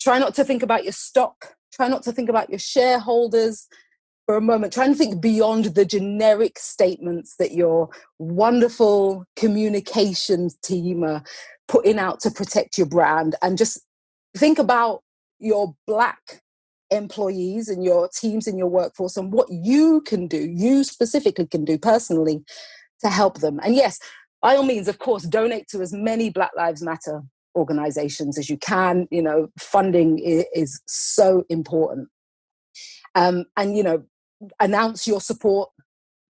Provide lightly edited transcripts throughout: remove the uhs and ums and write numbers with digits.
Try not to think about your stock. Try not to think about your shareholders for a moment. Try and think beyond the generic statements that your wonderful communications team are putting out to protect your brand, and just think about your Black employees and your teams in your workforce and what you can do, you specifically can do personally to help them. And yes, by all means, of course, donate to as many Black Lives Matter organizations as you can. Funding is so important. And, announce your support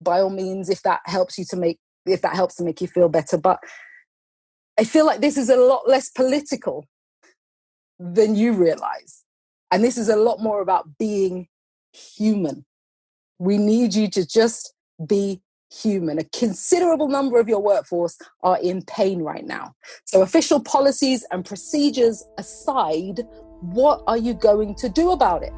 by all means, if that helps to make you feel better. But I feel like this is a lot less political than you realize. And this is a lot more about being human. We need you to just be human. A considerable number of your workforce are in pain right now. So official policies and procedures aside, what are you going to do about it?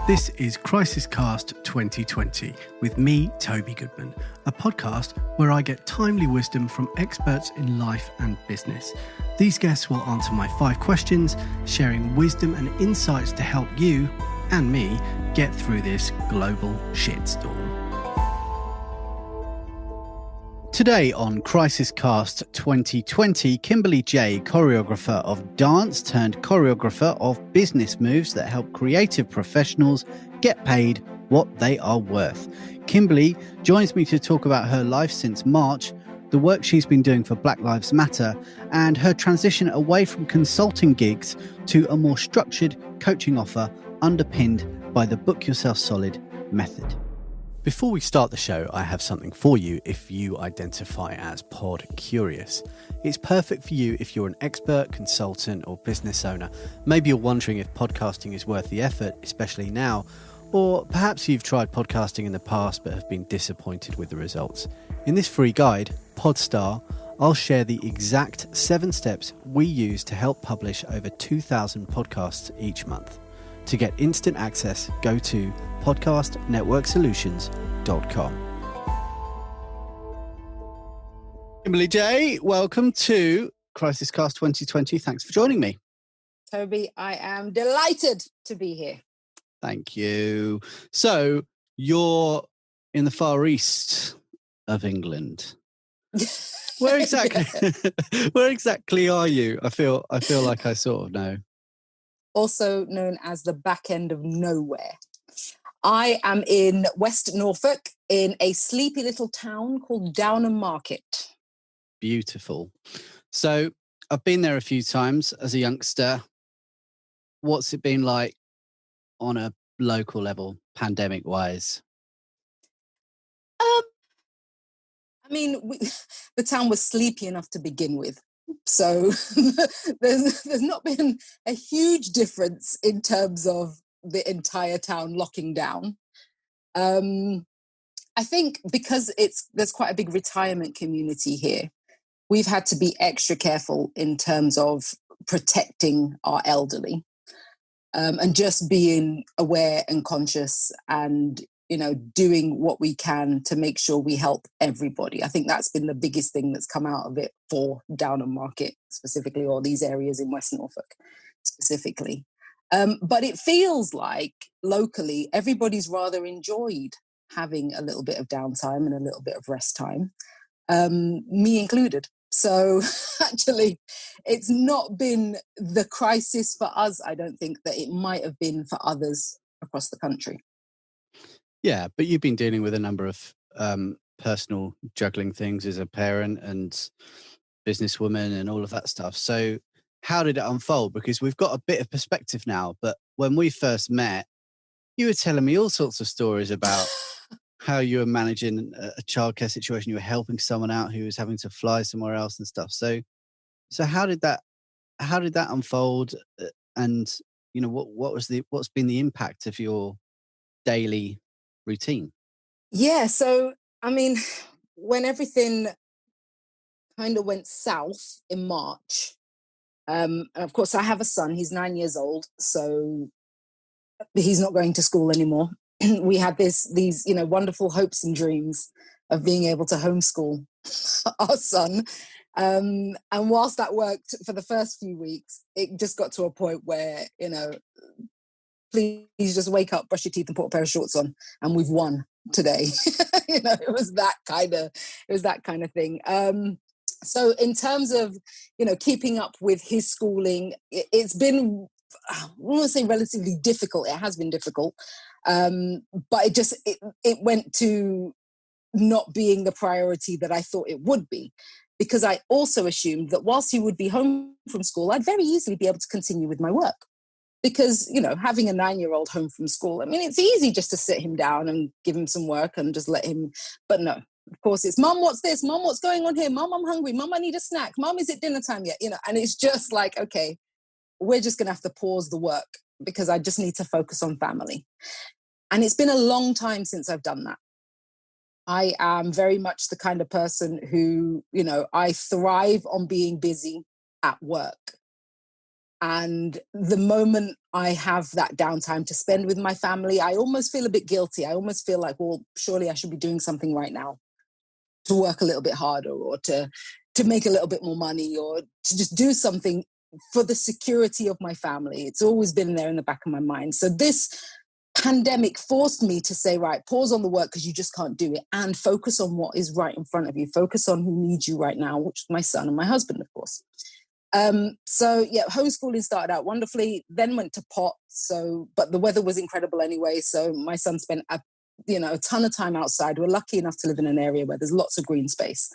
This is Crisis Cast 2020 with me, Toby Goodman, a podcast where I get timely wisdom from experts in life and business. These guests will answer my 5 questions, sharing wisdom and insights to help you and me get through this global shitstorm. Today on Crisis Cast 2020, Kymberlee Jay, choreographer of dance turned choreographer of business moves that help creative professionals get paid what they are worth. Kymberlee joins me to talk about her life since March, the work she's been doing for Black Lives Matter, and her transition away from consulting gigs to a more structured coaching offer underpinned by the Book Yourself Solid method. Before we start the show, I have something for you if you identify as pod curious. It's perfect for you if you're an expert, consultant, or business owner. Maybe you're wondering if podcasting is worth the effort, especially now, or perhaps you've tried podcasting in the past but have been disappointed with the results. In this free guide, Podstar, I'll share the exact 7 steps we use to help publish over 2,000 podcasts each month. To get instant access, go to podcastnetworksolutions.com. Kymberlee Jay, welcome to Crisis Cast 2020. Thanks for joining me. Toby, I am delighted to be here. Thank you. So you're in the far east of England. Where exactly? Where exactly are you? I feel like I sort of know. Also known as the back end of nowhere. I am in West Norfolk in a sleepy little town called Downham Market. Beautiful. So I've been there a few times as a youngster. What's it been like on a local level, pandemic wise? The town was sleepy enough to begin with. So there's not been a huge difference in terms of the entire town locking down. I think because there's quite a big retirement community here, we've had to be extra careful in terms of protecting our elderly, and just being aware and conscious and doing what we can to make sure we help everybody. I think that's been the biggest thing that's come out of it for Downham Market specifically, or these areas in West Norfolk specifically. But it feels like locally, everybody's rather enjoyed having a little bit of downtime and a little bit of rest time, me included. So actually, it's not been the crisis for us, I don't think, that it might have been for others across the country. Yeah, but you've been dealing with a number of personal juggling things as a parent and businesswoman and all of that stuff. So how did it unfold? Because we've got a bit of perspective now, but when we first met, you were telling me all sorts of stories about how you were managing a childcare situation. You were helping someone out who was having to fly somewhere else and stuff. So how did that unfold? And what's been the impact of your daily routine? Yeah, so when everything kind of went south in March, of course I have a son, he's 9 years old, so he's not going to school anymore. We had these wonderful hopes and dreams of being able to homeschool our son, And whilst that worked for the first few weeks, it just got to a point where, please just wake up, brush your teeth, and put a pair of shorts on, and we've won today. It was that kind of thing. So in terms of, keeping up with his schooling, it's been, I want to say relatively difficult. It has been difficult. But it went to not being the priority that I thought it would be, because I also assumed that whilst he would be home from school, I'd very easily be able to continue with my work. Because, having a 9-year-old home from school, I mean, it's easy just to sit him down and give him some work and just let him, but no, of course it's, Mum, what's this? Mum, what's going on here? Mum, I'm hungry. Mum, I need a snack. Mum, is it dinner time yet? And it's just like, okay, we're just going to have to pause the work because I just need to focus on family. And it's been a long time since I've done that. I am very much the kind of person who, I thrive on being busy at work. And the moment I have that downtime to spend with my family, I almost feel a bit guilty. I almost feel like, well, surely I should be doing something right now to work a little bit harder, or to make a little bit more money, or to just do something for the security of my family. It's always been there in the back of my mind. So this pandemic forced me to say, right, pause on the work because you just can't do it, and focus on what is right in front of you. Focus on who needs you right now, which is my son and my husband, of course. So yeah, homeschooling started out wonderfully, then went to pot. But the weather was incredible anyway. So my son spent a ton of time outside. We're lucky enough to live in an area where there's lots of green space.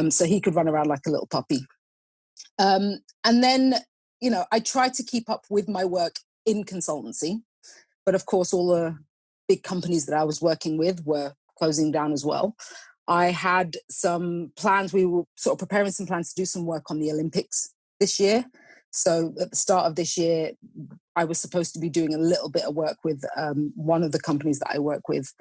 So he could run around like a little puppy. And then, I tried to keep up with my work in consultancy, but of course all the big companies that I was working with were closing down as well. I had some plans. We were sort of preparing some plans to do some work on the Olympics this year. So at the start of this year, I was supposed to be doing a little bit of work with one of the companies that I work with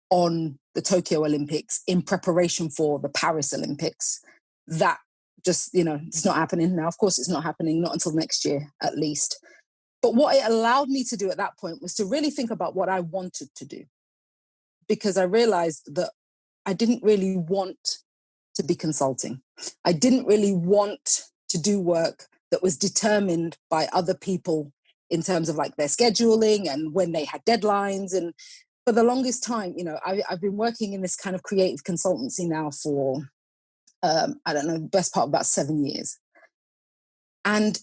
on the Tokyo Olympics in preparation for the Paris Olympics. That just, it's not happening now. Of course, it's not happening, not until next year, at least. But what it allowed me to do at that point was to really think about what I wanted to do, because I realized that I didn't really want to be consulting. I didn't really want to do work that was determined by other people in terms of like their scheduling and when they had deadlines. And for the longest time, I've been working in this kind of creative consultancy now for, I don't know, the best part of about 7 years. And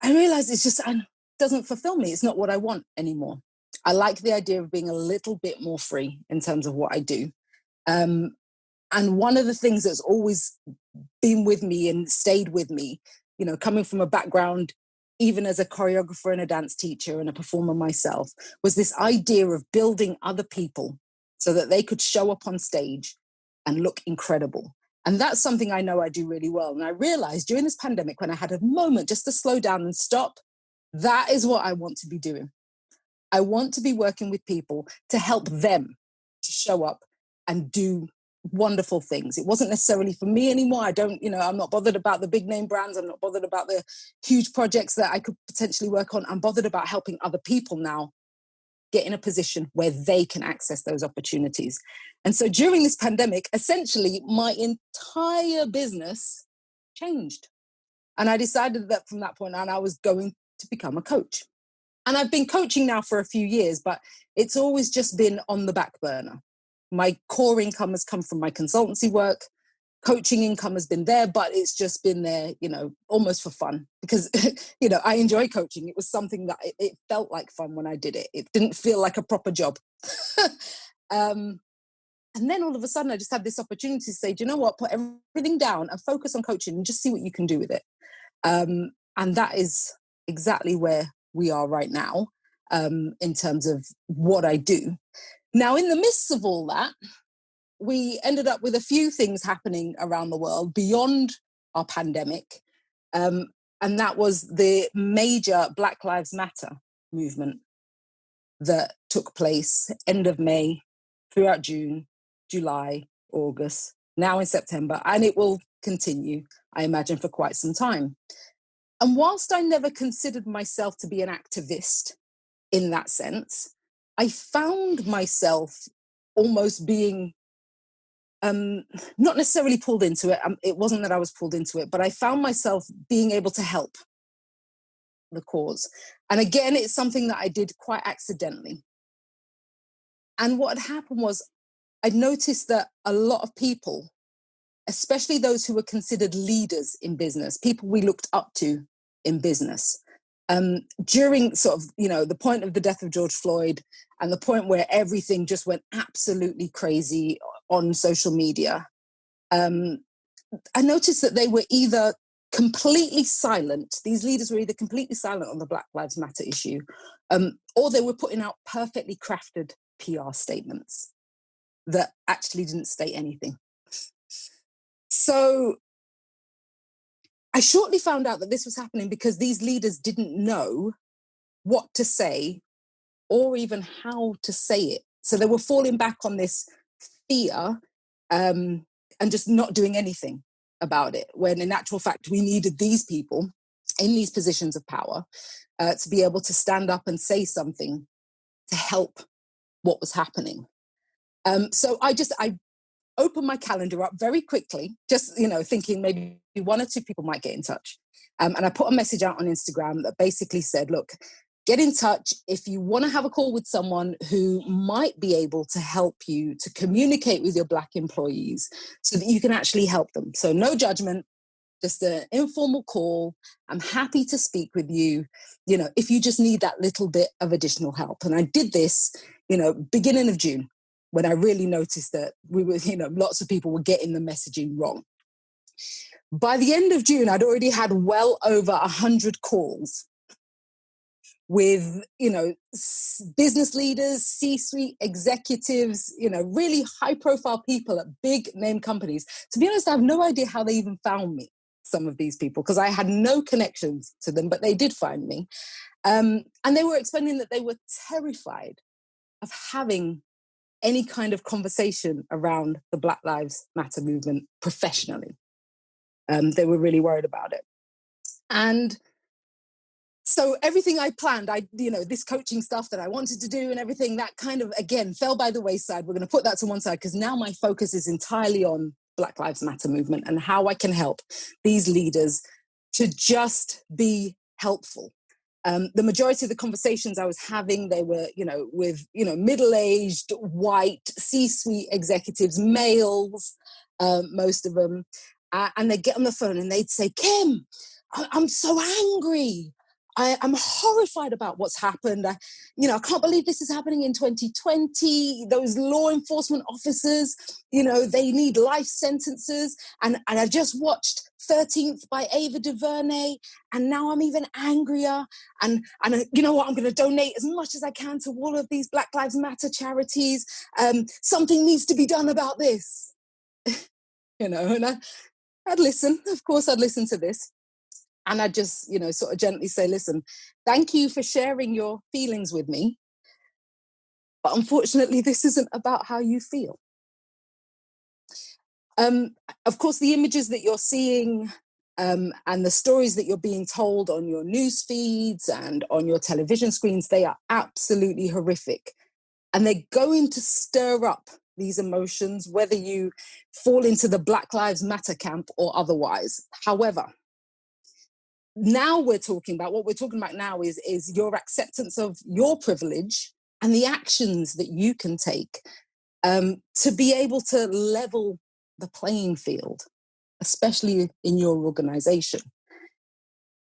I realized it doesn't fulfill me. It's not what I want anymore. I like the idea of being a little bit more free in terms of what I do. And one of the things that's always been with me and stayed with me, coming from a background, even as a choreographer and a dance teacher and a performer myself, was this idea of building other people so that they could show up on stage and look incredible. And that's something I know I do really well. And I realized during this pandemic, when I had a moment just to slow down and stop, that is what I want to be doing. I want to be working with people to help them to show up and do wonderful things. It wasn't necessarily for me anymore. I'm not bothered about the big name brands. I'm not bothered about the huge projects that I could potentially work on. I'm bothered about helping other people now get in a position where they can access those opportunities. And so during this pandemic, essentially my entire business changed. And I decided that from that point on, I was going to become a coach. And I've been coaching now for a few years, but it's always just been on the back burner. My core income has come from my consultancy work. Coaching income has been there, but it's just been there, almost for fun, because, I enjoy coaching. It was something that it felt like fun when I did it. It didn't feel like a proper job. And then all of a sudden I just had this opportunity to say, do you know what, put everything down and focus on coaching and just see what you can do with it. And that is exactly where we are right now, in terms of what I do. Now, in the midst of all that, we ended up with a few things happening around the world beyond our pandemic. And that was the major Black Lives Matter movement that took place end of May, throughout June, July, August, now in September, and it will continue, I imagine, for quite some time. And whilst I never considered myself to be an activist in that sense, I found myself almost being not necessarily pulled into it. It wasn't that I was pulled into it, but I found myself being able to help the cause. And again, it's something that I did quite accidentally. And what had happened was I'd noticed that a lot of people, especially those who were considered leaders in business, people we looked up to in business, during sort of, the point of the death of George Floyd and the point where everything just went absolutely crazy on social media, I noticed that they were either completely silent. These leaders were either completely silent on the Black Lives Matter issue, or they were putting out perfectly crafted PR statements that actually didn't state anything. So I shortly found out that this was happening because these leaders didn't know what to say or even how to say it. So they were falling back on this fear and just not doing anything about it, when in actual fact, we needed these people in these positions of power to be able to stand up and say something to help what was happening. So I opened my calendar up very quickly, just, thinking maybe one or two people might get in touch. And I put a message out on Instagram that basically said, look, get in touch if you want to have a call with someone who might be able to help you to communicate with your Black employees so that you can actually help them. So no judgment, just an informal call. I'm happy to speak with you, if you just need that little bit of additional help. And I did this, beginning of June, when I really noticed that we were, lots of people were getting the messaging wrong. By the end of June, I'd already had well over 100 calls with, business leaders, C-suite executives, really high-profile people at big name companies. To be honest, I have no idea how they even found me, some of these people, because I had no connections to them, but they did find me. And they were explaining that they were terrified of having any kind of conversation around the Black Lives Matter movement professionally. They were really worried about it. And so everything I planned, this coaching stuff that I wanted to do and everything, that kind of, again, fell by the wayside. We're going to put that to one side because now my focus is entirely on Black Lives Matter movement and how I can help these leaders to just be helpful. The majority of the conversations I was having, they were, with, middle-aged, white, C-suite executives, males, most of them. And they'd get on the phone and they'd say, Kim, I'm so angry. I'm horrified about what's happened. I can't believe this is happening in 2020. Those law enforcement officers, they need life sentences. And I just watched 13th by Ava DuVernay, and now I'm even angrier. And you know what? I'm going to donate as much as I can to all of these Black Lives Matter charities. Something needs to be done about this. And I'd listen. Of course, I'd listen to this. And I'd just, sort of gently say, listen, thank you for sharing your feelings with me. But unfortunately, this isn't about how you feel. Of course, the images that you're seeing and the stories that you're being told on your news feeds and on your television screens, they are absolutely horrific. And they're going to stir up these emotions, whether you fall into the Black Lives Matter camp or otherwise. However, now what we're talking about now is your acceptance of your privilege and the actions that you can take to be able to level the playing field, especially in your organization.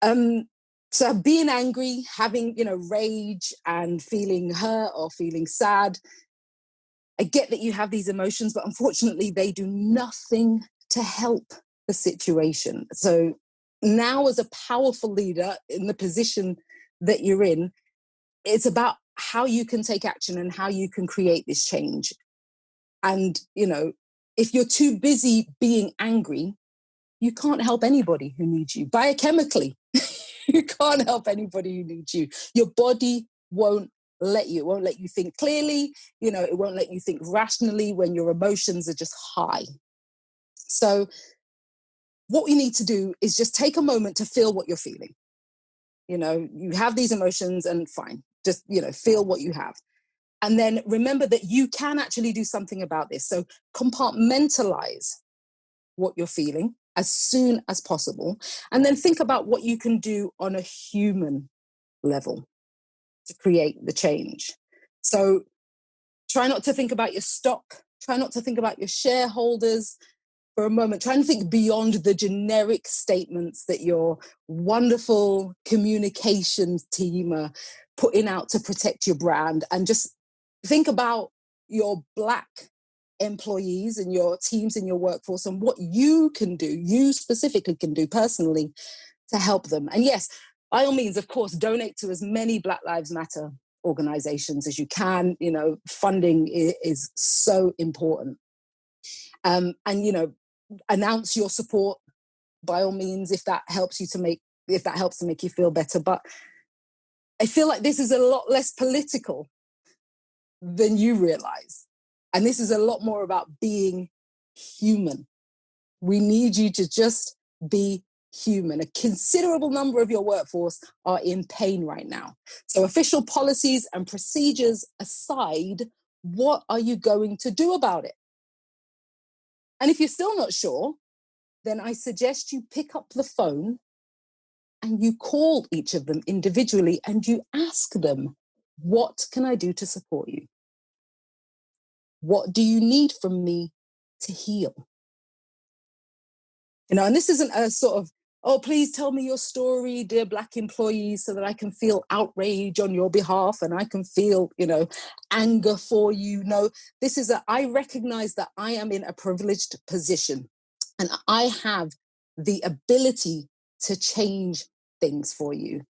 So being angry, having, rage and feeling hurt or feeling sad, I get that you have these emotions, but unfortunately they do nothing to help the situation. So now, as a powerful leader in the position that you're in, it's about how you can take action and how you can create this change. And, if you're too busy being angry, you can't help anybody who needs you. Biochemically, you can't help anybody who needs you. Your body won't let you. It won't let you think clearly. It won't let you think rationally when your emotions are just high. So what we need to do is just take a moment to feel what you're feeling. You have these emotions and fine, just, feel what you have. And then remember that you can actually do something about this. So compartmentalize what you're feeling as soon as possible. And then think about what you can do on a human level to create the change. So try not to think about your stock. Try not to think about your shareholders for a moment. Try and think beyond the generic statements that your wonderful communications team are putting out to protect your brand, and just think about your Black employees and your teams in your workforce and what you can do, you specifically can do personally to help them. And yes, by all means, of course, donate to as many Black Lives Matter organizations as you can. You know, funding is so important. And, you know, announce your support by all means if that helps to make you feel better. But I feel like this is a lot less political than you realize. And this is a lot more about being human. We need you to just be human. A considerable number of your workforce are in pain right now. So official policies and procedures aside, what are you going to do about it? And if you're still not sure, then I suggest you pick up the phone and you call each of them individually and you ask them, what can I do to support you? What do you need from me to heal? You know, and this isn't a sort of, oh, please tell me your story, dear Black employees, so that I can feel outrage on your behalf and I can feel, you know, anger for you. No, this is I recognize that I am in a privileged position and I have the ability to change things for you.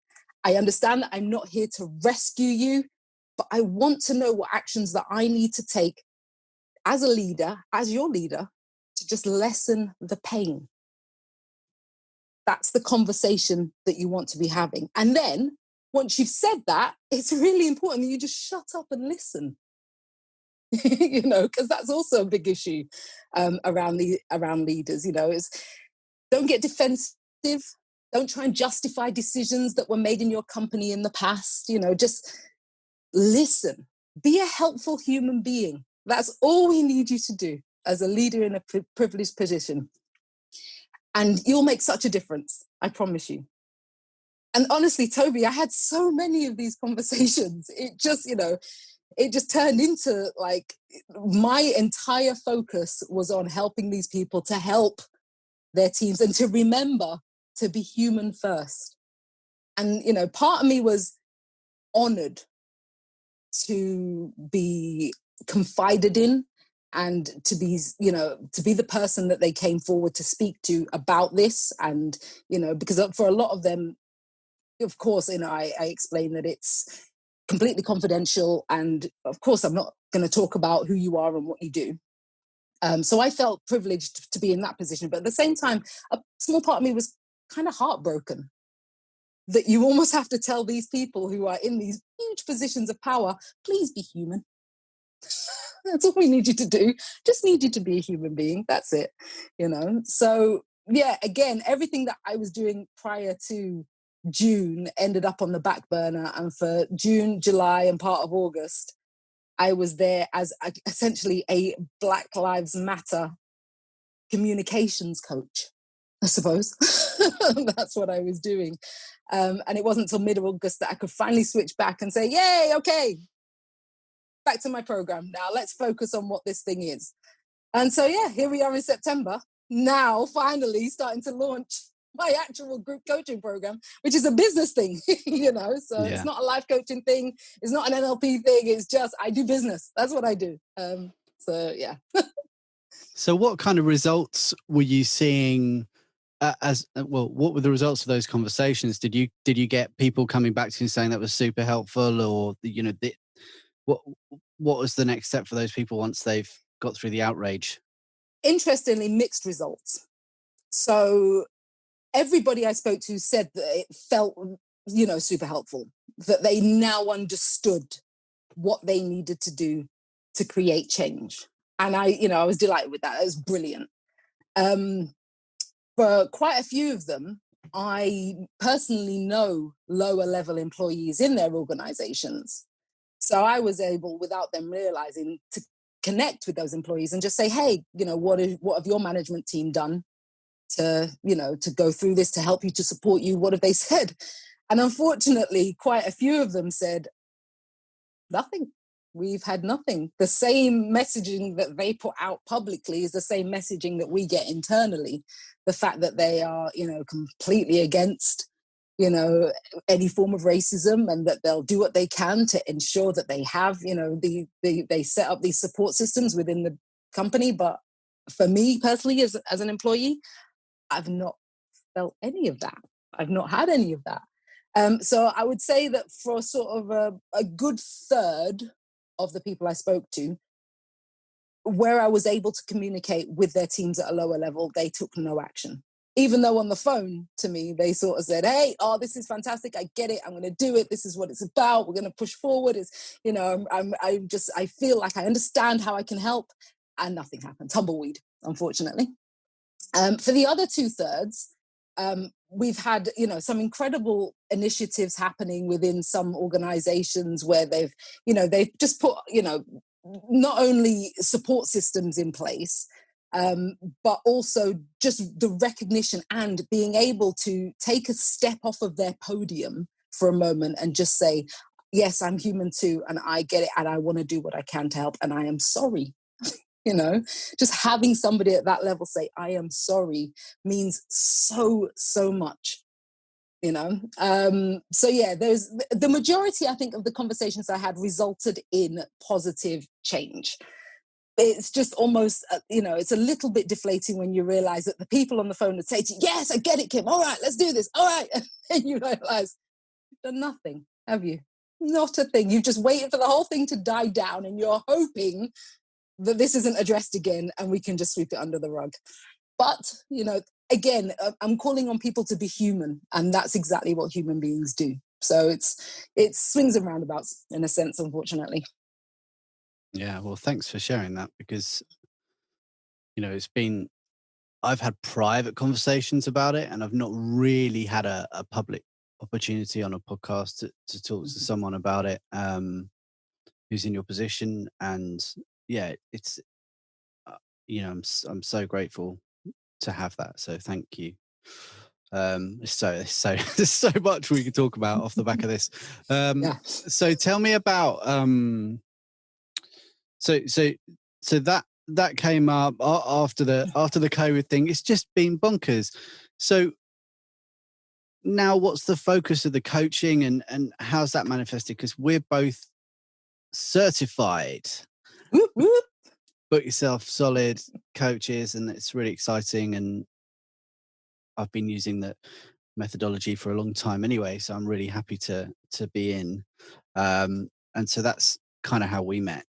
I understand that I'm not here to rescue you, but I want to know what actions that I need to take as a leader, as your leader, to just lessen the pain. That's the conversation that you want to be having. And then once you've said that, it's really important that you just shut up and listen. You know, because that's also a big issue around leaders. You know, is don't get defensive. Don't try and justify decisions that were made in your company in the past. You know, just listen. Be a helpful human being. That's all we need you to do as a leader in a privileged position. And you'll make such a difference, I promise you. And honestly, Toby, I had so many of these conversations. It just, you know, it just turned into like my entire focus was on helping these people to help their teams and to remember to be human first. And, you know, part of me was honored to be confided in and to be, you know, to be the person that they came forward to speak to about this. And, you know, because for a lot of them, of course, you know, I explain that it's completely confidential. And of course, I'm not going to talk about who you are and what you do. So I felt privileged to be in that position. But at the same time, a small part of me was kind of heartbroken that you almost have to tell these people who are in these huge positions of power, please be human. That's all we need you to do. Just need you to be a human being. That's it, you know? So yeah, again, everything that I was doing prior to June ended up on the back burner. And for June, July, and part of August, I was there as essentially a Black Lives Matter communications coach, I suppose. That's what I was doing. And it wasn't until mid-August that I could finally switch back and say, yay, okay, back to my program. Now let's focus on what this thing is. And so, yeah, here we are in September, now finally starting to launch my actual group coaching program, which is a business thing, you know, so It's not a life coaching thing. It's not an NLP thing. It's just, I do business. That's what I do. So, yeah. So what kind of results were you seeing what were the results of those conversations? Did you get people coming back to you saying that was super helpful, or, you know, what was the next step for those people once they've got through the outrage? Interestingly, mixed results. So everybody I spoke to said that it felt, you know, super helpful, that they now understood what they needed to do to create change. And I was delighted with that. It was brilliant. For quite a few of them, I personally know lower level employees in their organizations. So I was able, without them realizing, to connect with those employees and just say, hey, what have your management team done to go through this, to help you, to support you? What have they said? And unfortunately, quite a few of them said, nothing. We've had nothing. The same messaging that they put out publicly is the same messaging that we get internally. The fact that they are, completely against, any form of racism, and that they'll do what they can to ensure that they have, they set up these support systems within the company. But for me personally, as an employee, I've not felt any of that. I've not had any of that. So I would say that for sort of a good third of the people I spoke to, where I was able to communicate with their teams at a lower level, they took no action. Even though on the phone to me, they sort of said, hey, this is fantastic. I get it. I'm going to do it. This is what it's about. We're going to push forward. I feel like I understand how I can help. And nothing happened. Tumbleweed, unfortunately. For the other 2/3, we've had, some incredible initiatives happening within some organizations where they've just put, not only support systems in place, but also just the recognition and being able to take a step off of their podium for a moment and just say, yes, I'm human too, and I get it, and I want to do what I can to help, and I am sorry. Just having somebody at that level say, I am sorry, means so much. So yeah, there's the majority, I think, of the conversations I had resulted in positive change. It's just almost, it's a little bit deflating when you realize that the people on the phone would say to you, yes, I get it, Kim. All right, let's do this. All right. And you realize you've done nothing, have you? Not a thing. You've just waited for the whole thing to die down, and you're hoping that this isn't addressed again and we can just sweep it under the rug. But, again, I'm calling on people to be human, and that's exactly what human beings do. So it's swings and roundabouts in a sense, unfortunately. Yeah, well, thanks for sharing that, because, I've had private conversations about it, and I've not really had a public opportunity on a podcast to talk to someone about it, who's in your position. And yeah, it's, I'm so grateful to have that. So thank you. So there's so much we can talk about off the back of this. So tell me about, so that came up after the COVID thing. It's just been bonkers. So now what's the focus of the coaching, and how's that manifested? Because we're both certified Book Yourself Solid coaches, and it's really exciting. And I've been using the methodology for a long time anyway, so I'm really happy to be in. And so that's kind of how we met.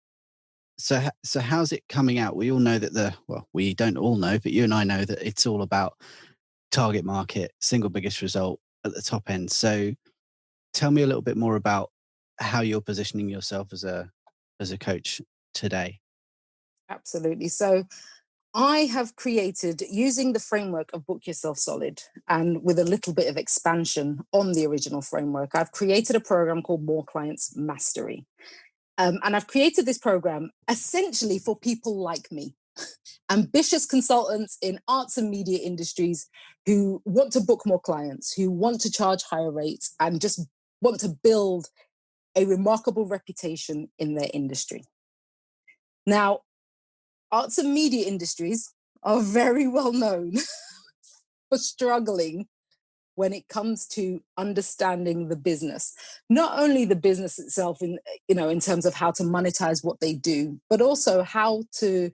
So how's it coming out? We all know that we don't all know, but you and I know that it's all about target market, single biggest result at the top end. So tell me a little bit more about how you're positioning yourself as a coach today. Absolutely. So I have created, using the framework of Book Yourself Solid and with a little bit of expansion on the original framework, I've created a program called More Clients Mastery. And I've created this program essentially for people like me, ambitious consultants in arts and media industries who want to book more clients, who want to charge higher rates, and just want to build a remarkable reputation in their industry. Now, arts and media industries are very well known for struggling when it comes to understanding the business. Not only the business itself in terms of how to monetize what they do, but also how to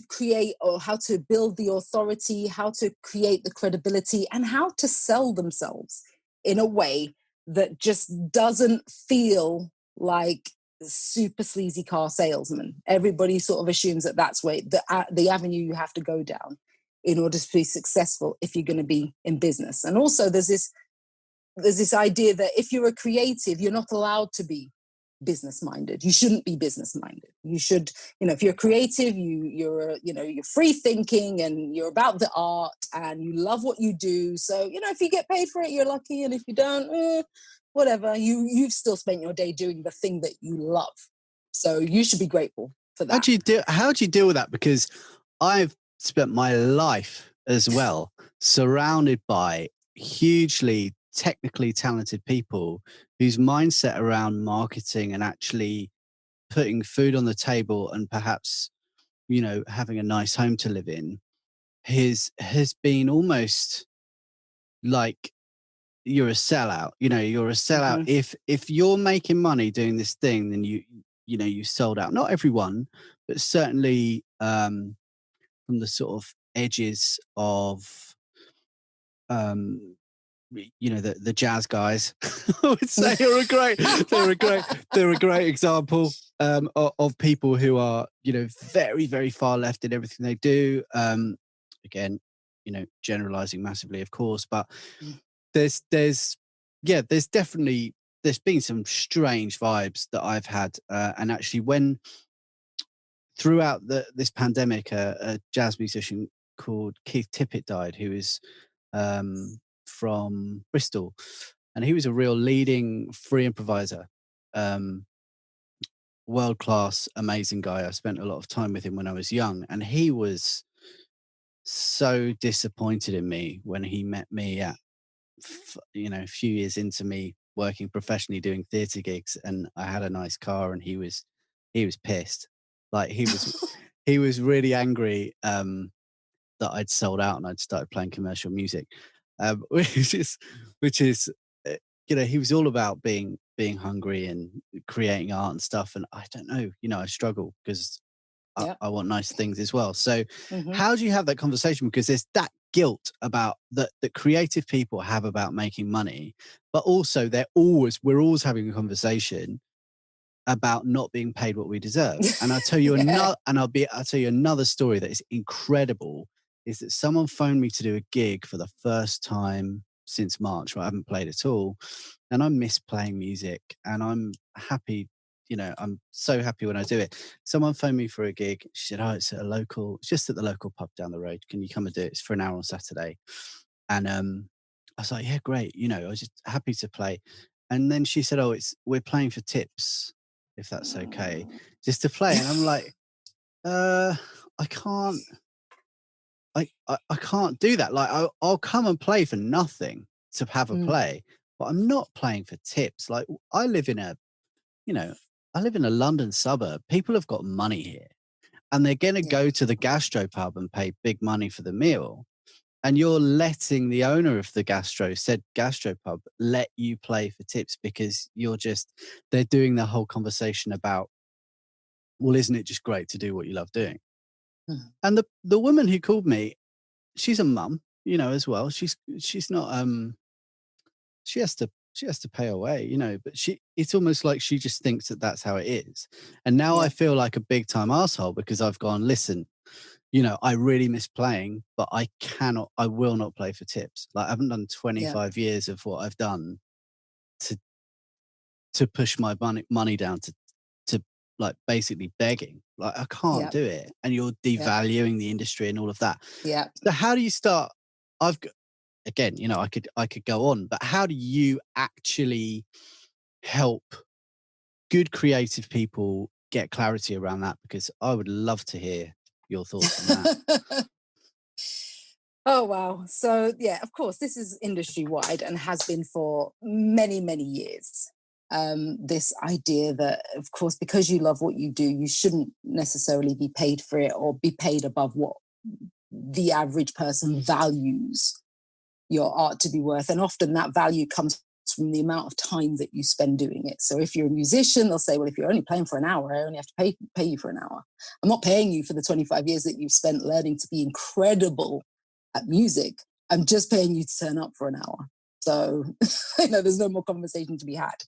create, or how to build the authority, how to create the credibility, and how to sell themselves in a way that just doesn't feel like super sleazy car salesman. Everybody sort of assumes that that's where the avenue you have to go down in order to be successful if you're going to be in business. And also there's this idea that if you're a creative, you're not allowed to be business minded. You shouldn't be business minded. You should, if you're creative, you're free thinking, and you're about the art, and you love what you do. So, if you get paid for it, you're lucky. And if you don't, whatever. You've still spent your day doing the thing that you love. So you should be grateful for that. How do you deal with that? Because I've spent my life as well surrounded by hugely technically talented people whose mindset around marketing and actually putting food on the table and perhaps, you know, having a nice home to live in has been almost like you're a sellout. You know, you're a sellout. If you're making money doing this thing, then you know, you sold out. Not everyone, but certainly from the sort of edges of you know, the jazz guys I would say they're a great example of people who are, you know, very, very far left in everything they do. Again, you know, generalizing massively, of course, but there's definitely been some strange vibes that I've had, and actually when throughout this pandemic, a jazz musician called Keith Tippett died, who is from Bristol, and he was a real leading free improviser, world class, amazing guy. I spent a lot of time with him when I was young, and he was so disappointed in me when he met me at, you know, a few years into me working professionally doing theatre gigs, and I had a nice car, and he was pissed. Like he was really angry that I'd sold out and I'd started playing commercial music, which is you know, he was all about being hungry and creating art and stuff, and I don't know, you know, I struggle because I want nice things as well. So how do you have that conversation? Because there's that guilt about that creative people have about making money, but also we're always having a conversation about not being paid what we deserve. And I'll tell you I'll tell you another story that is incredible, is that someone phoned me to do a gig for the first time since March, where I haven't played at all. And I miss playing music, and I'm happy, you know, I'm so happy when I do it. Someone phoned me for a gig. She said, it's just at the local pub down the road. Can you come and do it? It's for an hour on Saturday. And I was like, yeah, great. You know, I was just happy to play. And then she said, we're playing for tips, if that's okay, just to play. And I'm like, I can't do that. Like, I'll come and play for nothing to have a play, but I'm not playing for tips. Like, I live in a London suburb. People have got money here, and they're going to go to the gastropub and pay big money for the meal. And you're letting the owner of the said gastropub let you play for tips because they're doing the whole conversation about, well, isn't it just great to do what you love doing? And the woman who called me, she's a mum, you know, as well. She's not, she has to pay her way, you know, but it's almost like she just thinks that that's how it is. And now I feel like a big time asshole because I've gone, listen, you know, I really miss playing, but I will not play for tips. Like, I haven't done 25 years of what I've done to push my money down to like basically begging. Like, I can't do it. And you're devaluing the industry and all of that. Yeah. So how do you start? Again, you know, I could go on, but how do you actually help good creative people get clarity around that? Because I would love to hear your thoughts on that. Oh, wow. So, yeah, of course, this is industry wide and has been for many, many years. This idea that, of course, because you love what you do, you shouldn't necessarily be paid for it or be paid above what the average person values your art to be worth. And often that value comes from the amount of time that you spend doing it. So if you're a musician, they'll say, well, if you're only playing for an hour, I only have to pay you for an hour. I'm not paying you for the 25 years that you've spent learning to be incredible at music. I'm just paying you to turn up for an hour. So, you know, there's no more conversation to be had.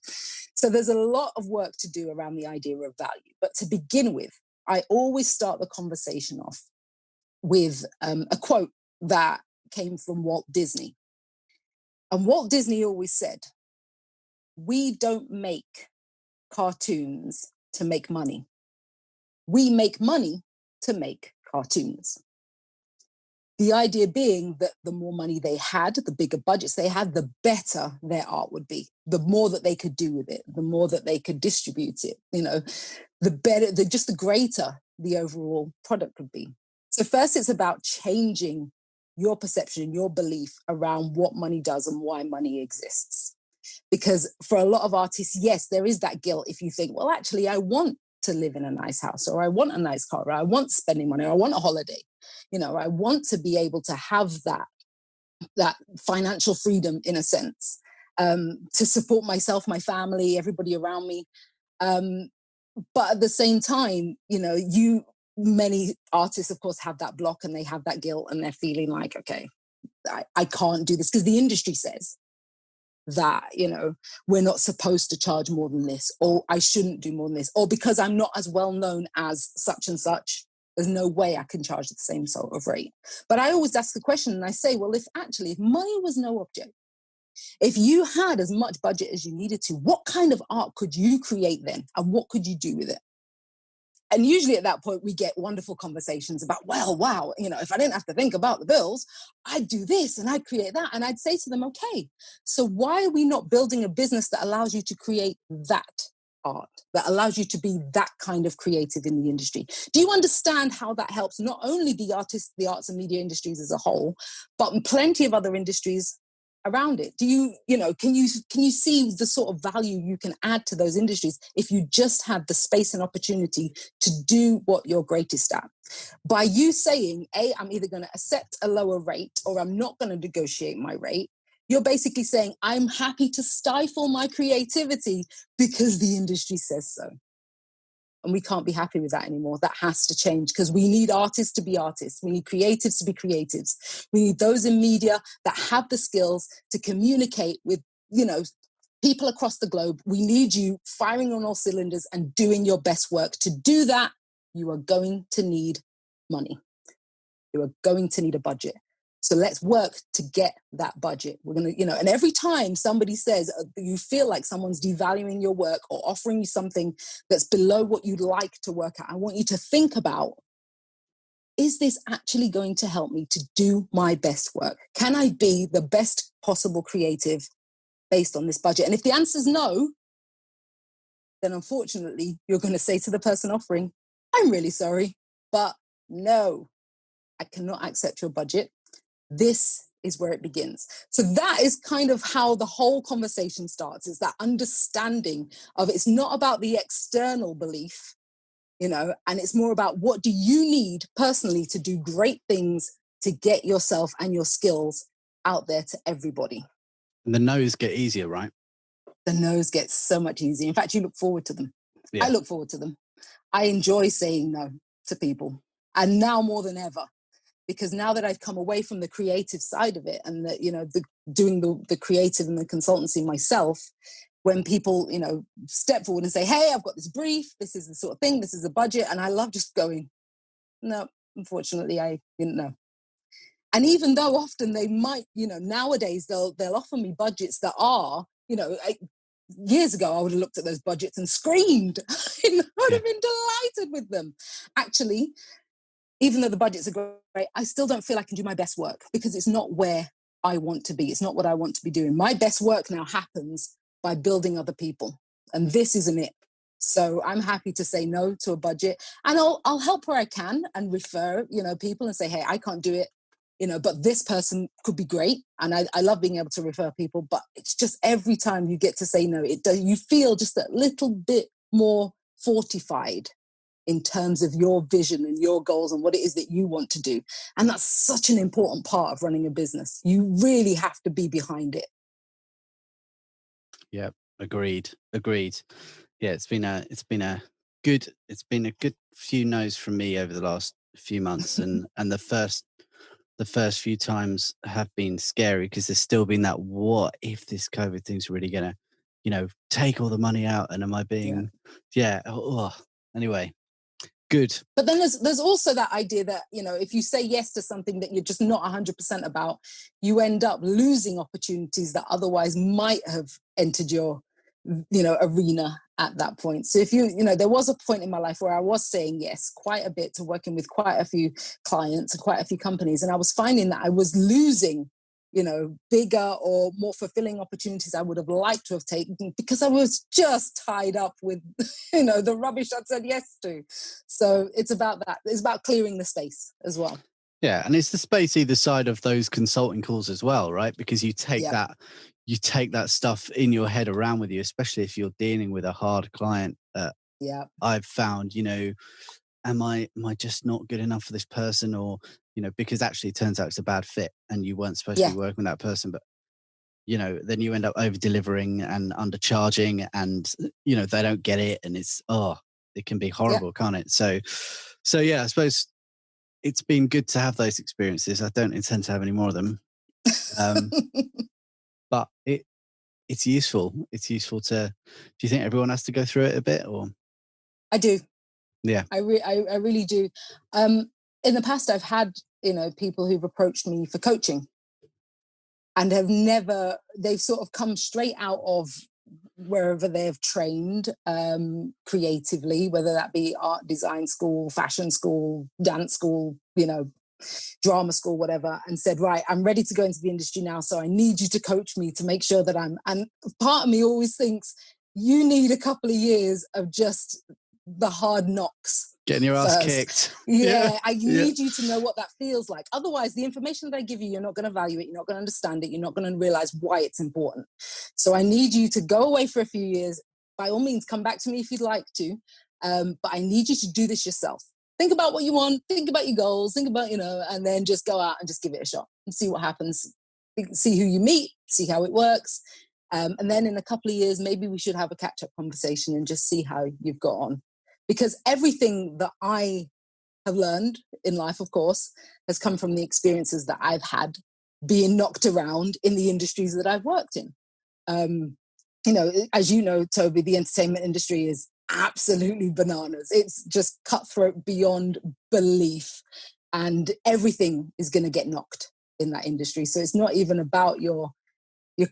So there's a lot of work to do around the idea of value. But to begin with, I always start the conversation off with a quote that came from Walt Disney. And Walt Disney always said, we don't make cartoons to make money. We make money to make cartoons. The idea being that the more money they had, the bigger budgets they had, the better their art would be, the more that they could do with it, the more that they could distribute it, the better, just the greater the overall product would be. So first, it's about changing your perception, your belief around what money does and why money exists. Because for a lot of artists, yes, there is that guilt if you think, well, actually, I want to live in a nice house, or I want a nice car, or I want spending money, or I want a holiday. I want to be able to have that financial freedom, in a sense, to support myself, my family, everybody around me. But at the same time, many artists, of course, have that block and they have that guilt and they're feeling like, okay, I can't do this because the industry says that, we're not supposed to charge more than this, or I shouldn't do more than this, or because I'm not as well known as such and such, there's no way I can charge the same sort of rate. But I always ask the question and I say, well, if money was no object, if you had as much budget as you needed to, what kind of art could you create then? And what could you do with it? And usually at that point, we get wonderful conversations about, well, wow, if I didn't have to think about the bills, I'd do this and I'd create that. And I'd say to them, okay, so why are we not building a business that allows you to create that art, that allows you to be that kind of creative in the industry? Do you understand how that helps not only the artists, the arts and media industries as a whole, but plenty of other industries around it? Can you see the sort of value you can add to those industries if you just had the space and opportunity to do what you're greatest at? By you saying, I'm either going to accept a lower rate or I'm not going to negotiate my rate, you're basically saying, I'm happy to stifle my creativity because the industry says so. And we can't be happy with that anymore. That has to change, because we need artists to be artists. We need creatives to be creatives. We need those in media that have the skills to communicate with, people across the globe. We need you firing on all cylinders and doing your best work. To do that, you are going to need money. You are going to need a budget. So let's work to get that budget. We're going to, and every time somebody says you feel like someone's devaluing your work or offering you something that's below what you'd like to work at, I want you to think about, is this actually going to help me to do my best work? Can I be the best possible creative based on this budget? And if the answer is no, then unfortunately, you're going to say to the person offering, I'm really sorry, but no, I cannot accept your budget. This is where it begins. So that is kind of how the whole conversation starts. It's that understanding of, it's not about the external belief, and it's more about, what do you need personally to do great things to get yourself and your skills out there to everybody. And the no's get easier, right? The no's get so much easier. In fact, you look forward to them. Yeah. I look forward to them. I enjoy saying no to people. And now more than ever, because now that I've come away from the creative side of it and doing the creative and the consultancy myself, when people, step forward and say, hey, I've got this brief, this is the sort of thing, this is the budget. And I love just going, no, unfortunately, I didn't know. And even though often they might, nowadays they'll offer me budgets that are, years ago, I would have looked at those budgets and screamed. I would have been delighted with them. Actually, even though the budgets are great, I still don't feel I can do my best work, because it's not where I want to be. It's not what I want to be doing. My best work now happens by building other people. And this isn't it. So I'm happy to say no to a budget, and I'll help where I can and refer, people and say, hey, I can't do it, but this person could be great. And I love being able to refer people, but it's just every time you get to say no, you feel just a little bit more fortified in terms of your vision and your goals and what it is that you want to do. And that's such an important part of running a business. You really have to be behind it. Yeah, agreed. Yeah, it's been a good few no's from me over the last few months, and the first few times have been scary, because there's still been that, what if this COVID thing's really gonna, take all the money out, and am I being anyway. Good. But then there's also that idea that, if you say yes to something that you're just not 100% about, you end up losing opportunities that otherwise might have entered your, arena. at that point. So if there was a point in my life where I was saying yes quite a bit to working with quite a few clients and quite a few companies, and I was finding that I was losing bigger or more fulfilling opportunities I would have liked to have taken because I was just tied up with, the rubbish I'd said yes to. So it's about that. It's about clearing the space as well. Yeah. And it's the space either side of those consulting calls as well, right? Because you take that stuff in your head around with you, especially if you're dealing with a hard client. I've found, am I just not good enough for this person? Or, because actually it turns out it's a bad fit and you weren't supposed to be working with that person, but then you end up over delivering and undercharging and, they don't get it. And it can be horrible, can't it? So yeah, I suppose it's been good to have those experiences. I don't intend to have any more of them. But it's useful. It's useful do you think everyone has to go through it a bit or? I do. Yeah. I really do. In the past, I've had, people who've approached me for coaching and they've sort of come straight out of wherever they've trained creatively, whether that be art, design school, fashion school, dance school, drama school, whatever, and said, right, I'm ready to go into the industry now. So I need you to coach me to make sure that and part of me always thinks you need a couple of years of just the hard knocks. Getting your ass kicked. Yeah, I need you to know what that feels like. Otherwise, the information that I give you, you're not going to value it. You're not going to understand it. You're not going to realize why it's important. So I need you to go away for a few years. By all means, come back to me if you'd like to. But I need you to do this yourself. Think about what you want. Think about your goals. Think about, and then just go out and just give it a shot and see what happens. See who you meet. See how it works. And then in a couple of years, maybe we should have a catch-up conversation and just see how you've got on. Because everything that I have learned in life, of course, has come from the experiences that I've had being knocked around in the industries that I've worked in. As you know, Toby, the entertainment industry is absolutely bananas. It's just cutthroat beyond belief. And everything is going to get knocked in that industry. So it's not even about your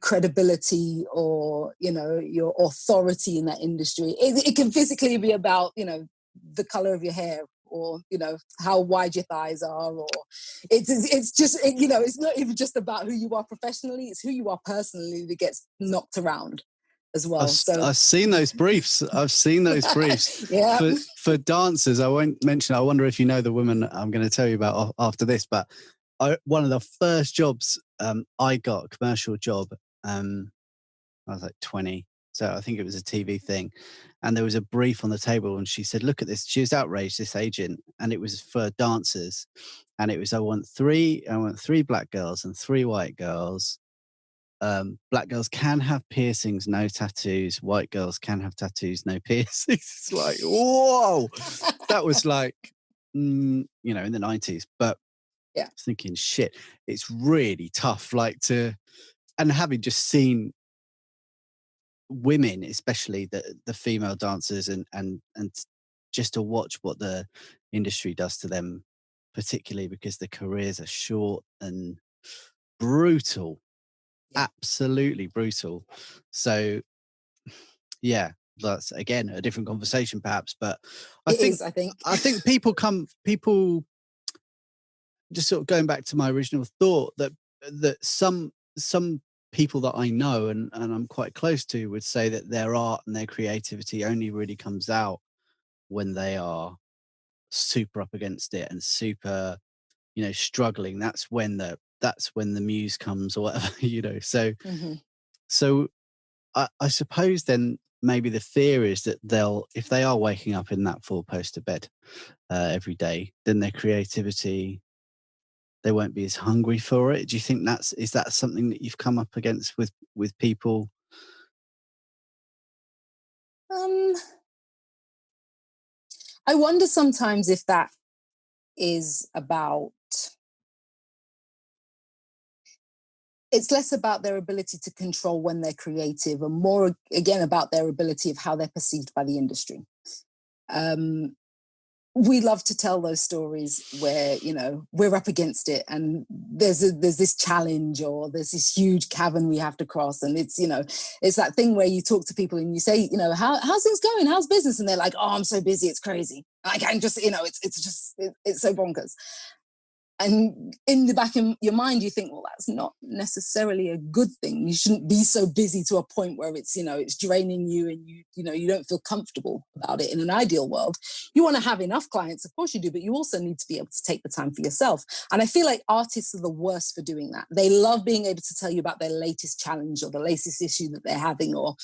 credibility or, your authority in that industry. It can physically be about, the color of your hair or, how wide your thighs are, or it's just, it's not even just about who you are professionally, it's who you are personally that gets knocked around as well. I've seen those briefs. Yeah. For dancers. I won't mention, I wonder if you know the woman I'm going to tell you about after this, but one of the first jobs I got, a commercial job, I was like 20. So I think it was a TV thing. And there was a brief on the table and she said, look at this. She was outraged, this agent, and it was for dancers. And it was, I want three black girls and 3 white girls. Black girls can have piercings, no tattoos. White girls can have tattoos, no piercings. It's like, whoa. That was like, in the 90s. But I was thinking, shit, it's really tough. And having just seen women, especially the female dancers, and just to watch what the industry does to them, particularly because the careers are short and brutal, absolutely brutal. So yeah, that's again a different conversation perhaps, but I think people just sort of going back to my original thought that some people that I know and I'm quite close to would say that their art and their creativity only really comes out when they are super up against it and super, struggling. That's when the muse comes or whatever, So, so I suppose then maybe the fear is that if they are waking up in that 4-poster bed every day, then their creativity, they won't be as hungry for it. Do you think is that something that you've come up against with people? I wonder sometimes if that is about, it's less about their ability to control when they're creative and more, again, about their ability of how they're perceived by the industry. we love to tell those stories where, you know, we're up against it and there's this challenge or there's this huge cavern we have to cross. And it's, you know, it's that thing where you talk to people and you say, you know, how's things going? How's business? And they're like, oh, I'm so busy. It's crazy. I can't just, you know, it's so bonkers. And in the back of your mind, you think, well, that's not necessarily a good thing. You shouldn't be so busy to a point where it's, you know, it's draining you and you know, you don't feel comfortable about it. In an ideal world, you want to have enough clients, of course you do, but you also need to be able to take the time for yourself. And I feel like artists are the worst for doing that. They love being able to tell you about their latest challenge or the latest issue that they're having or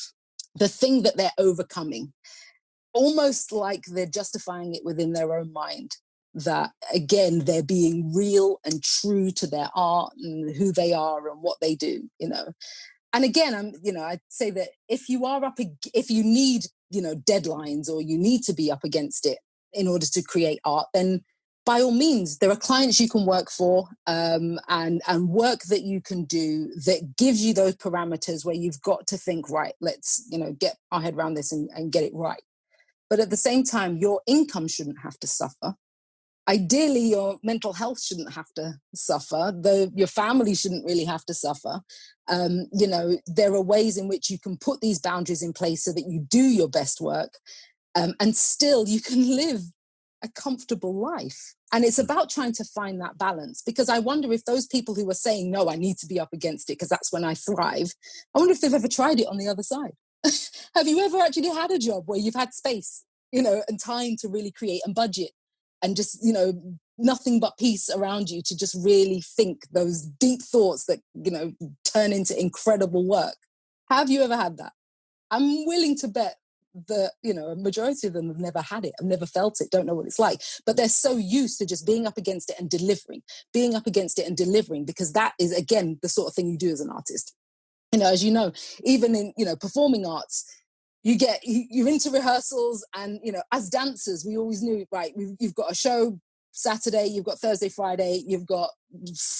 the thing that they're overcoming, almost like they're justifying it within their own mind. That again, they're being real and true to their art and who they are and what they do, you know. And again, I'd say that if you need, you know, deadlines or you need to be up against it in order to create art, then by all means, there are clients you can work for and work that you can do that gives you those parameters where you've got to think, right, let's, you know, get our head around this and get it right. But at the same time, your income shouldn't have to suffer. Ideally, your mental health shouldn't have to suffer, though your family shouldn't really have to suffer. You know, there are ways in which you can put these boundaries in place so that you do your best work and still you can live a comfortable life. And it's about trying to find that balance, because I wonder if those people who are saying, no, I need to be up against it because that's when I thrive, I wonder if they've ever tried it on the other side. Have you ever actually had a job where you've had space, you know, and time to really create and budget? And just, you know, nothing but peace around you to just really think those deep thoughts that, you know, turn into incredible work. Have you ever had that? I'm willing to bet that, you know, a majority of them have never had it, have never felt it, don't know what it's like. But they're so used to just being up against it and delivering, because that is, again, the sort of thing you do as an artist. You know, as you know, even in, you know, performing arts, you're into rehearsals and, you know, as dancers, we always knew, right, you've got a show Saturday, you've got Thursday, Friday, you've got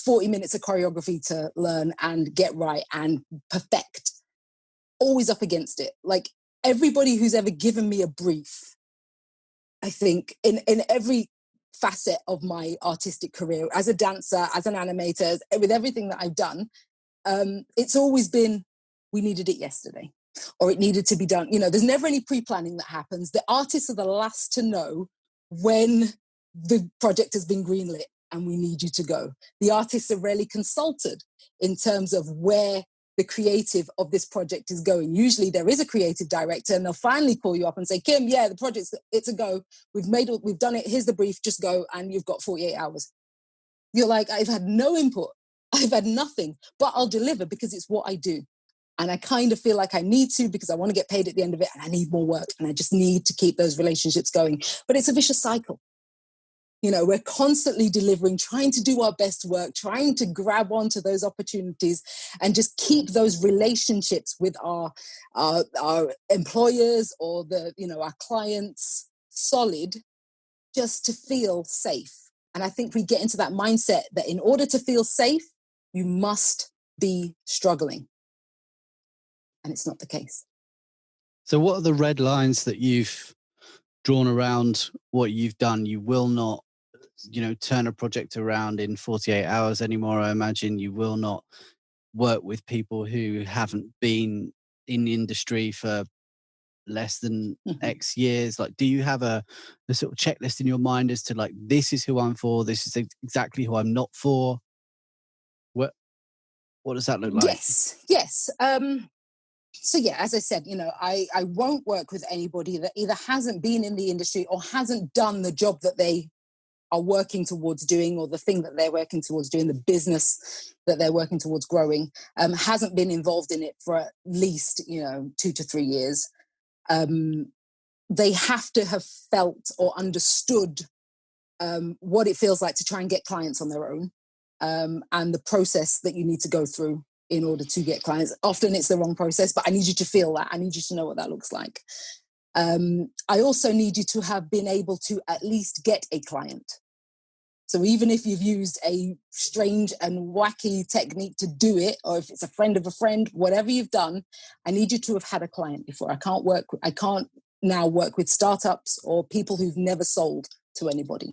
40 minutes of choreography to learn and get right and perfect. Always up against it. Like everybody who's ever given me a brief, I think in every facet of my artistic career, as a dancer, as an animator, with everything that I've done, it's always been, we needed it yesterday. Or it needed to be done. You know, there's never any pre-planning that happens. The artists are the last to know when the project has been greenlit and we need you to go. The artists are rarely consulted in terms of where the creative of this project is going. Usually there is a creative director and they'll finally call you up and say, Kim, yeah, the project's, it's a go. We've done it. Here's the brief, just go. And you've got 48 hours. You're like, I've had no input. I've had nothing, but I'll deliver because it's what I do. And I kind of feel like I need to because I want to get paid at the end of it and I need more work and I just need to keep those relationships going. But it's a vicious cycle. You know, we're constantly delivering, trying to do our best work, trying to grab onto those opportunities and just keep those relationships with our employers or our clients solid just to feel safe. And I think we get into that mindset that in order to feel safe, you must be struggling. And it's not the case. So what are the red lines that you've drawn around what you've done? You will not, turn a project around in 48 hours anymore. I imagine you will not work with people who haven't been in the industry for less than X years. Like, do you have a sort of checklist in your mind as to like, this is who I'm for, this is exactly who I'm not for? What does that look like? Yes. So yeah, as I said, I won't work with anybody that either hasn't been in the industry or hasn't done the job that they are working towards doing, or the thing that they're working towards doing, the business that they're working towards growing, hasn't been involved in it for at least, 2 to 3 years. They have to have felt or understood what it feels like to try and get clients on their own, and the process that you need to go through in order to get clients. Often it's the wrong process, but I need you to feel that. I need you to know what that looks like. I also need you to have been able to at least get a client. So even if you've used a strange and wacky technique to do it, or if it's a friend of a friend, whatever you've done, I need you to have had a client before. I can't now work with startups or people who've never sold to anybody.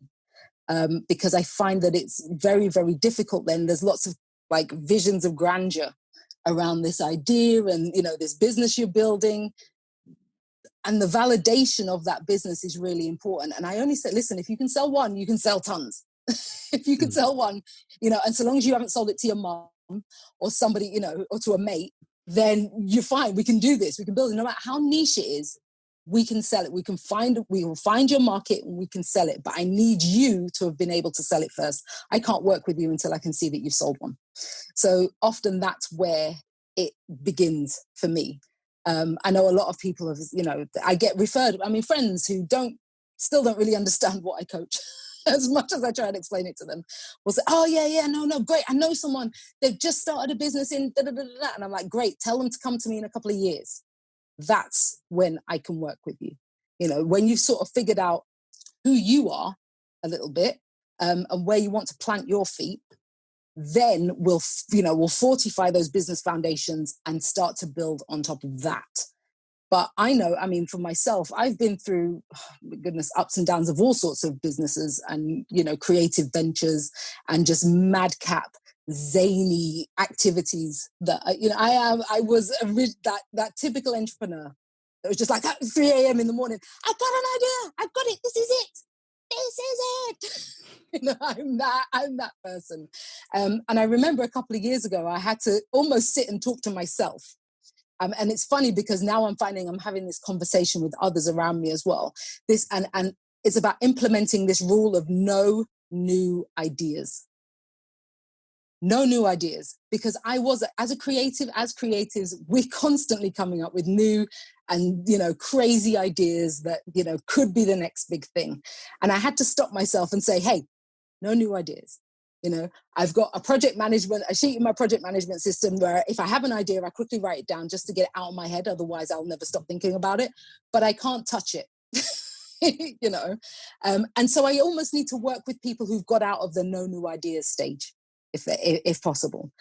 Because I find that it's very, very difficult then. There's lots of like visions of grandeur around this idea and, you know, this business you're building. And the validation of that business is really important. And I only say, listen, if you can sell one, you can sell tons. If you can sell one, you know, and so long as you haven't sold it to your mom or somebody, you know, or to a mate, then you're fine. We can do this. We can build it. No matter how niche it is, we can sell it. We will find your market and we can sell it. But I need you to have been able to sell it first. I can't work with you until I can see that you've sold one. So often that's where it begins for me. I know a lot of people have, you know, I get referred, I mean, friends who still don't really understand what I coach. As much as I try and explain it to them, will say, oh, yeah, no, great. I know someone, they've just started a business in da-da-da-da-da. And I'm like, great, tell them to come to me in a couple of years. That's when I can work with you. You know, when you've sort of figured out who you are a little bit and where you want to plant your feet, then we'll fortify those business foundations and start to build on top of that. But I know, I mean, for myself, I've been through, goodness, ups and downs of all sorts of businesses and, you know, creative ventures and just madcap, zany activities that, you know, I was that typical entrepreneur that was just like at 3 a.m. in the morning, I've got an idea, I've got it, this is it. You know, I'm that person. And I remember a couple of years ago, I had to almost sit and talk to myself. And it's funny because now I'm finding I'm having this conversation with others around me as well. And it's about implementing this rule of no new ideas. No new ideas. Because as creatives, we're constantly coming up with new and, you know, crazy ideas that, you know, could be the next big thing. And I had to stop myself and say, hey, no new ideas. You know, I've got a sheet in my project management system where if I have an idea, I quickly write it down just to get it out of my head. Otherwise, I'll never stop thinking about it. But I can't touch it, you know. And so I almost need to work with people who've got out of the no new ideas stage, if possible.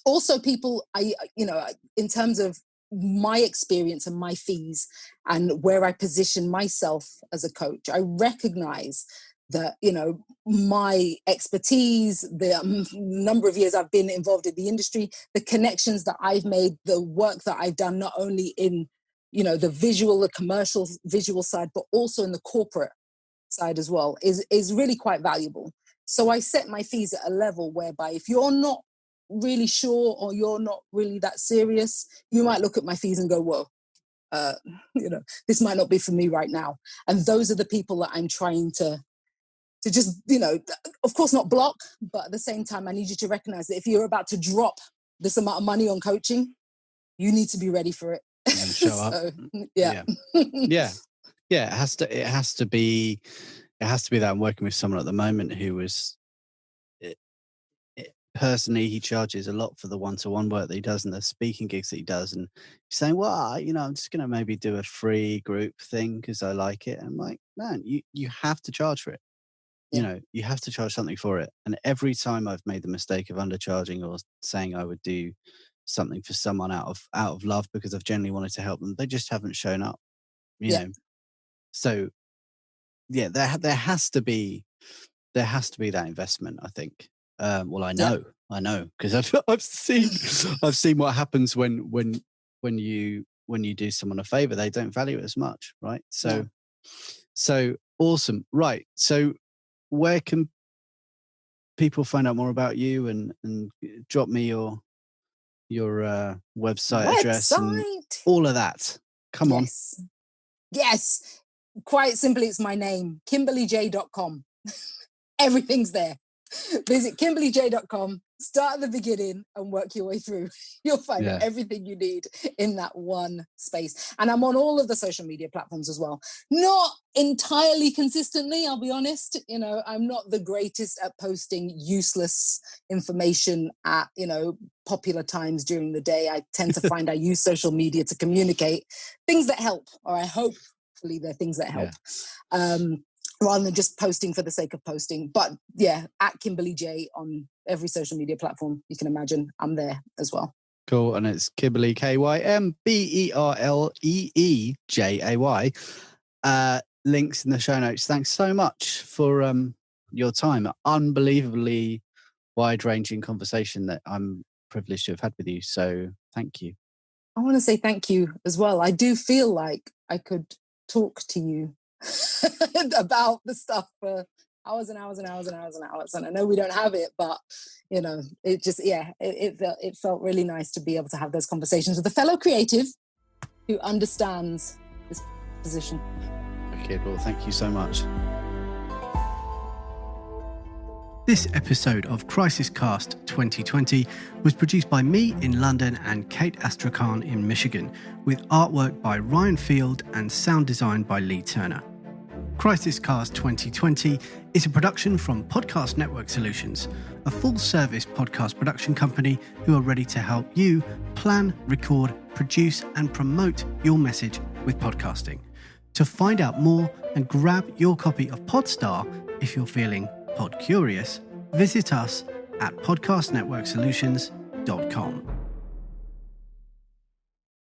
Also, people, in terms of my experience and my fees and where I position myself as a coach, I recognize that, you know, my expertise, the number of years I've been involved in the industry, the connections that I've made, the work that I've done, not only in, you know, the commercial visual side, but also in the corporate side as well, is really quite valuable. So I set my fees at a level whereby if you're not really sure or you're not really that serious, you might look at my fees and go, whoa, you know, this might not be for me right now. And those are the people that I'm trying to just, you know, of course not block, but at the same time, I need you to recognize that if you're about to drop this amount of money on coaching, you need to be ready for it. You're going to show up. Yeah. It has to be that. I'm working with someone at the moment who was, personally, he charges a lot for the one-to-one work that he does and the speaking gigs that he does. And he's saying, well, you know, I'm just going to maybe do a free group thing because I like it. And I'm like, man, you have to charge for it. You know, you have to charge something for it. And every time I've made the mistake of undercharging or saying I would do something for someone out of love because I've genuinely wanted to help them, they just haven't shown up. You know, so yeah, there has to be that investment, I think. Well, I know because I've seen what happens when you do someone a favor, they don't value it as much, right? So awesome, right? So where can people find out more about you and drop me your website address and all of that? Come on. Yes. Quite simply, it's my name, KymberleeJay.com. Everything's there. Visit KymberleeJay.com, start at the beginning and work your way through. You'll find everything you need in that one space. And I'm on all of the social media platforms as well. Not entirely consistently, I'll be honest. You know, I'm not the greatest at posting useless information at, you know, popular times during the day. I tend to find I use social media to communicate things that help, or I hope hopefully they're things that help. Rather than just posting for the sake of posting. But yeah, at Kymberlee Jay on every social media platform you can imagine, I'm there as well. Cool. And it's Kymberlee, Kymberleejay. links in the show notes. Thanks so much for your time. Unbelievably wide-ranging conversation that I'm privileged to have had with you. So thank you. I want to say thank you as well. I do feel like I could talk to you about the stuff for hours and hours and hours and hours and hours. And I know we don't have it, but you know, it just, it felt really nice to be able to have those conversations with a fellow creative who understands this position. Okay, well, thank you so much. This episode of Crisis Cast 2020 was produced by me in London and Kate Astrakhan in Michigan, with artwork by Ryan Field and sound design by Lee Turner. Crisis Cast 2020 is a production from Podcast Network Solutions, a full-service podcast production company who are ready to help you plan, record, produce and promote your message with podcasting. To find out more and grab your copy of Podstar if you're feeling pod curious, visit us at podcastnetworksolutions.com.